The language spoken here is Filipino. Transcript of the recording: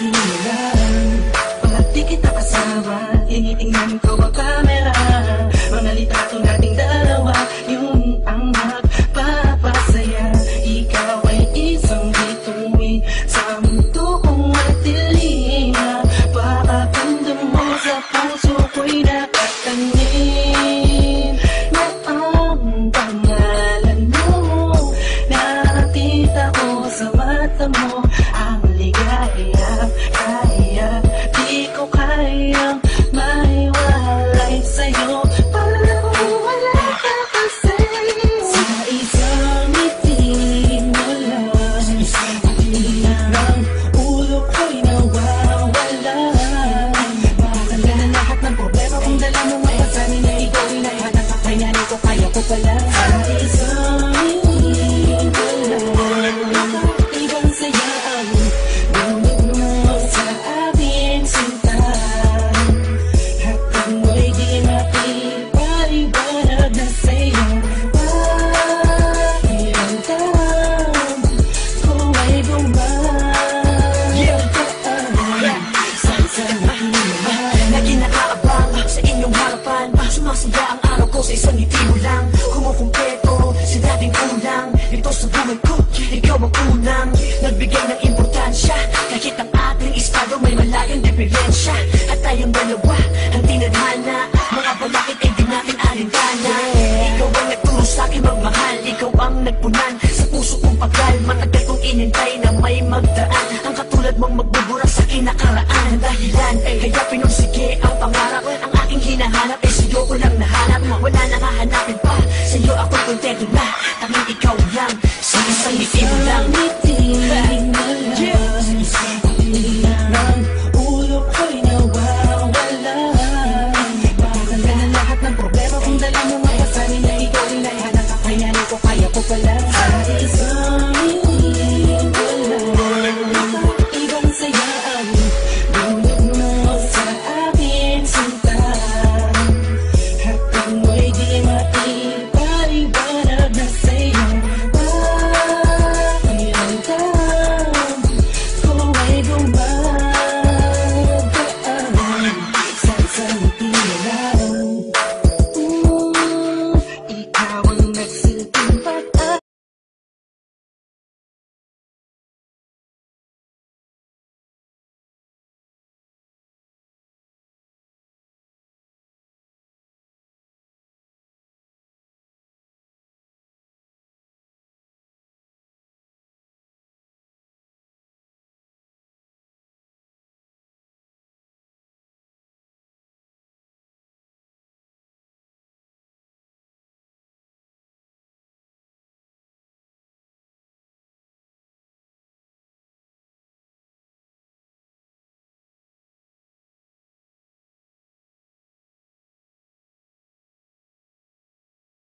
sabihin mo lang. Pag di kita kasama, tinitingnan ko ang camera. Mga litrato nating dalawa, yun ang magpapasaya. Ikaw ay isang bituin sa mundo kong matilim. Paakandam mo sa puso ko'y nakatanim. Na ang pangalan mo, nakita ko sa mata mo. Ang ligaya, kaya di ko kayang maiwalay sa'yo. Parang wala ka kasi. Sa isang ngiti mo lang, ang ulo ko'y nawawala. Makakala na lahat ng problema kung dala mo mapasanin na ikaw ay naghanap. Kakayanin ko, kaya ko pala. Sa isang ngiti mo lang, ibang saya ang bumog mo sa aking sinta. Hanggang mo'y di makipaliwanag na sa'yo. Pakiramdam ko ay gumaan. Sa isang ngiti mo lang, Lagi nakaabang sa inyong harapan. Sumasaya ang araw ko sa isang ngiti mo lang. Kumukumpleto sa dating kulang. Dito sa buhay ko, ikaw ang unang nagbigay ng importansya. Kahit ang ating estado may malayang diferensya. At tayong dalawa ang tinadhana. Mga balakid ay di natin alintana. Ikaw ang nagturo sa'kin magmahal. Ikaw ang nagpunan sa puso kong paggal. Matagal kong inintay na may magdaan. Ang katulad mong magbubura sa kinakaraan. Dahilan kaya pinursige ang